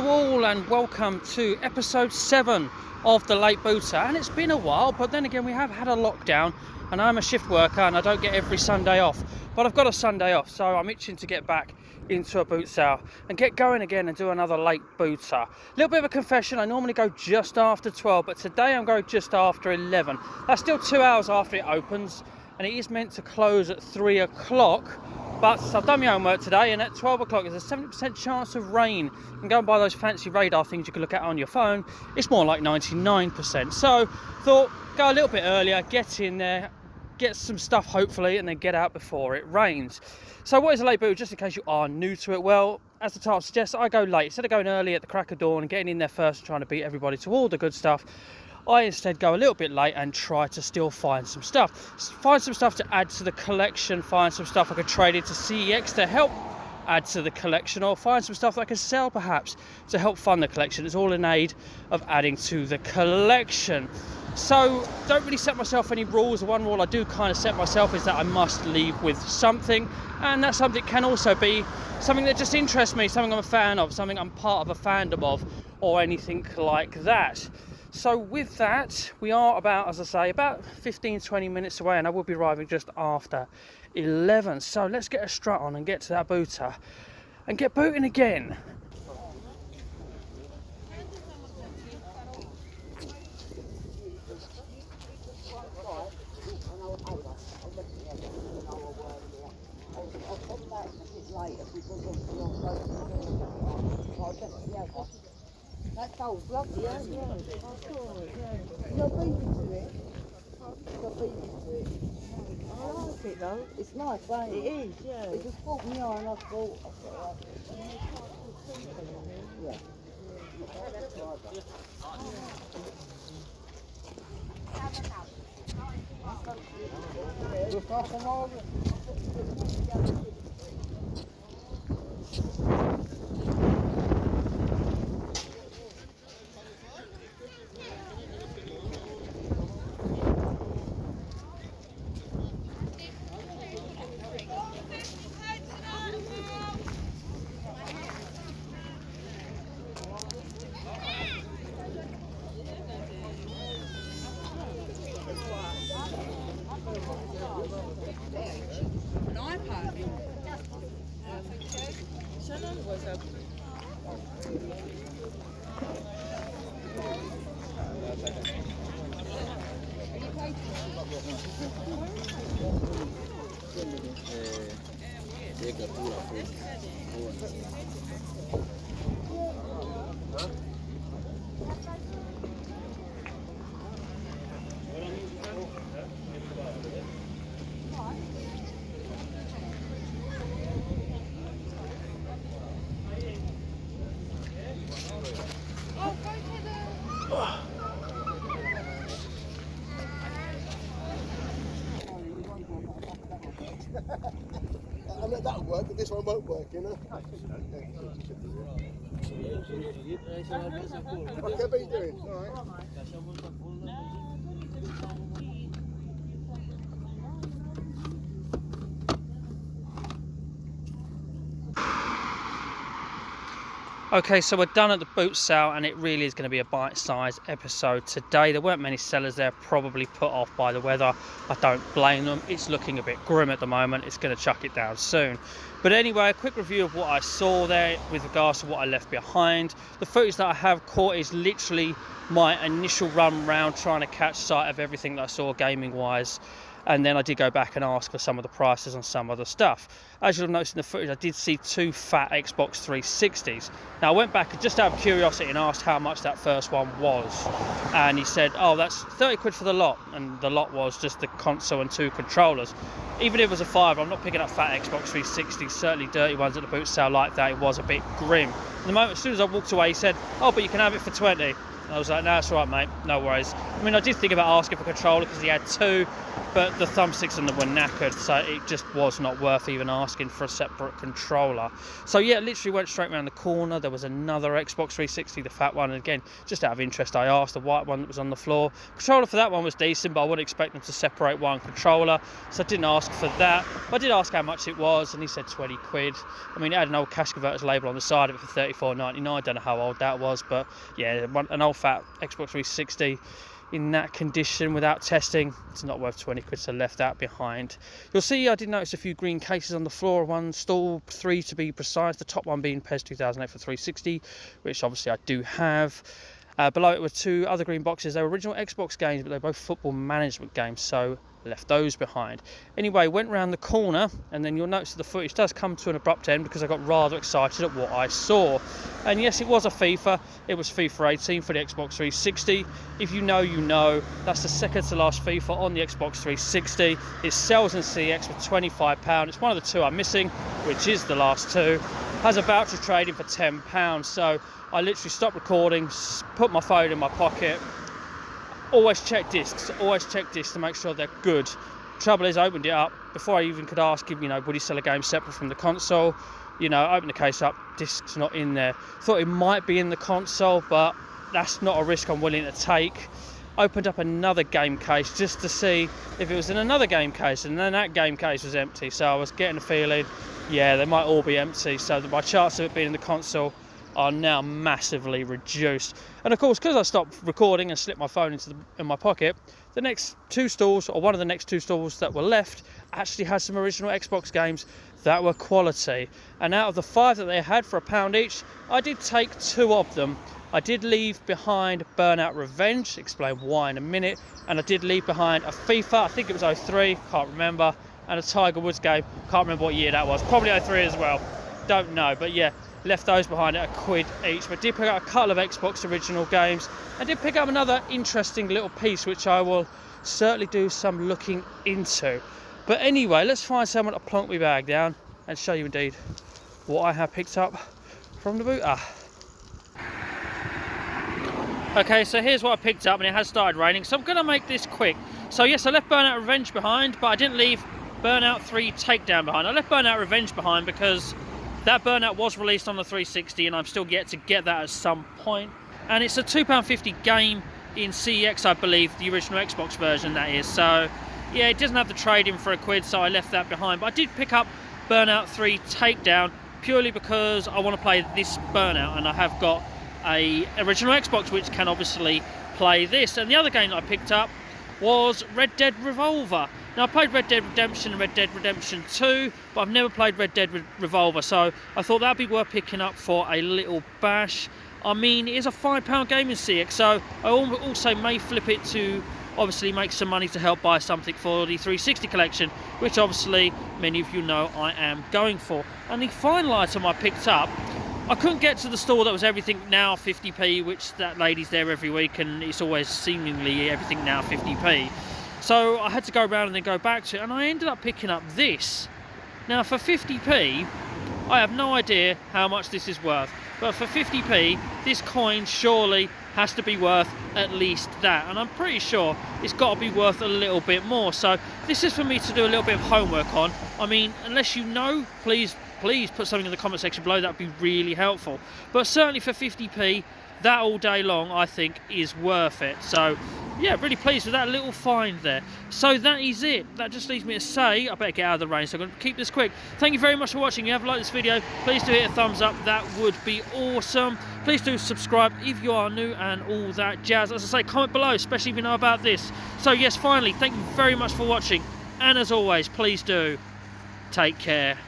Hello all and welcome to episode 7 of the Late Booter. And it's been a while, but then again we have had a lockdown and I'm a shift worker and I don't get every Sunday off. But I've got a Sunday off, so I'm itching to get back into a boot sale and get going again and do another Late Booter. A little bit of a confession, I normally go just after 12, but today I'm going just after 11. That's still 2 hours after it opens and it is meant to close at 3 o'clock. But I've done my homework today, and at 12 o'clock there's a 70% chance of rain. And go and buy those fancy radar things you can look at on your phone, it's more like 99%. So thought, go a little bit earlier, get in there, get some stuff hopefully, and then get out before it rains. So what is a late boot, just in case you are new to it? Well, as the title suggests, I go late. Instead of going early at the crack of dawn and getting in there first and trying to beat everybody to all the good stuff, I instead go a little bit late and try to still find some stuff. Find some stuff to add to the collection, find some stuff I could trade into CEX to help add to the collection, or find some stuff that I can sell perhaps to help fund the collection. It's all in aid of adding to the collection. So don't really set myself any rules. The one rule I do kind of set myself is that I must leave with something, and that something can also be something that just interests me, something I'm a fan of, something I'm part of a fandom of, or anything like that. So with that, we are about, as I say, about 15-20 minutes away, and I will be arriving just after 11. So let's get a strut on and get to that booter and get booting again. That sounds lovely, isn't it? Of course, yeah. You're beating to it. You're beating to it. I like it though. It's nice, ain't it? It is, yeah. It just caught me eye and I thought, yeah. Look off them all. An iPad. Shannon was a. I mean, that'll work, but this one won't work, you know? What can I be doing? All right. Okay, so we're done at the boot sale, and it really is going to be a bite-sized episode today. There weren't many sellers there, probably put off by the weather. I don't blame them. It's looking a bit grim at the moment. It's going to chuck it down soon. But anyway, a quick review of what I saw there with regards to what I left behind. The footage that I have caught is literally my initial run round trying to catch sight of everything that I saw gaming-wise. And then I did go back and ask for some of the prices on some of the stuff. As you'll notice in the footage, I did see 2 fat Xbox 360s. Now I went back just out of curiosity and asked how much that first one was. And he said, oh, that's 30 quid for the lot. And the lot was just the console and 2 controllers. Even if it was a 5, I'm not picking up fat Xbox 360s, certainly dirty ones at the boot sale like that. It was a bit grim. At the moment, as soon as I walked away, he said, oh, but you can have it for 20. And I was like, no, it's all right, mate, no worries. I mean, I did think about asking for a controller because he had 2, but the thumbsticks on them were knackered, so it just was not worth even asking for a separate controller. So yeah, literally went straight around the corner. There was another Xbox 360, the fat one, and again, just out of interest, I asked, the white one that was on the floor. Controller for that one was decent, but I wouldn't expect them to separate one controller, so I didn't ask for that. But I did ask how much it was, and he said 20 quid. I mean, it had an old cash converters label on the side of it for $34.99. I don't know how old that was, but yeah, an old fat Xbox 360 in that condition without testing, it's not worth 20 quid, so left that behind. You'll see I did notice a few green cases on the floor, one stall, 3 to be precise, the top one being PES 2008 for 360, which obviously I do have. Below it were 2 other green boxes. They were original Xbox games, but they're both football management games, so left those behind. Anyway, went round the corner, and then you'll notice that the footage does come to an abrupt end because I got rather excited at what I saw. And yes, it was a FIFA. It was FIFA 18 for the Xbox 360. If you know, you know. That's the second to last FIFA on the Xbox 360. It sells in CX for £25. It's one of the 2 I'm missing, which is the last 2. Has a voucher trading for £10. So I literally stopped recording, put my phone in my pocket. Always check discs to make sure they're good. Trouble is, I opened it up before I even could ask him, you know, would he sell a game separate from the console. You know, opened the case up, discs not in there. Thought it might be in the console, but that's not a risk I'm willing to take. Opened up another game case just to see if it was in another game case, and then that game case was empty. So I was getting a feeling, yeah, they might all be empty. So my chance of it being in the console are now massively reduced. And of course, because I stopped recording and slipped my phone in my pocket, the next 2 stalls, or one of the next 2 stalls that were left, actually had some original Xbox games that were quality. And out of the 5 that they had for £1 each, I did take 2 of them. I did leave behind Burnout Revenge, explain why in a minute, and I did leave behind a FIFA, I think it was 03, can't remember, and a Tiger Woods game, can't remember what year that was, probably 03 as well, don't know, but yeah, left those behind at £1 each. But did pick up a couple of Xbox original games, and did pick up another interesting little piece which I will certainly do some looking into. But anyway, let's find someone to plonk my bag down and show you indeed what I have picked up from the booter. Okay, so here's what I picked up, and it has started raining, so I'm going to make this quick. So yes, I left Burnout Revenge behind, but I didn't leave Burnout 3 Takedown behind. I left Burnout Revenge behind because that Burnout was released on the 360, and I'm still yet to get that at some point. And it's a £2.50 game in CEX, I believe, the original Xbox version that is. So yeah, it doesn't have the trade-in for £1, so I left that behind. But I did pick up Burnout 3 Takedown purely because I want to play this Burnout, and I have got a original Xbox which can obviously play this. And the other game that I picked up was Red Dead Revolver. Now, I played Red Dead Redemption and Red Dead Redemption 2, but I've never played Red Dead Revolver, so I thought that'd be worth picking up for a little bash. I mean, it is a £5 game in CX, so I also may flip it to obviously make some money to help buy something for the 360 collection, which obviously many of you know I am going for. And the final item I picked up, I couldn't get to the store that was everything now 50p, which that lady's there every week, and it's always seemingly everything now 50p. So I had to go around and then go back to it, and I ended up picking up this. Now for 50p, I have no idea how much this is worth, but for 50p, this coin surely has to be worth at least that, and I'm pretty sure it's got to be worth a little bit more. So this is for me to do a little bit of homework on. I mean, unless you know, please put something in the comment section below. That would be really helpful. But certainly for 50p, that all day long, I think, is worth it. So yeah, really pleased with that little find there. So that is it. That just leaves me to say I better get out of the rain, so I'm going to keep this quick. Thank you very much for watching. If you have liked this video, please do hit a thumbs up. That would be awesome. Please do subscribe if you are new and all that jazz. As I say, comment below, especially if you know about this. So yes, finally, thank you very much for watching, and as always, please do take care.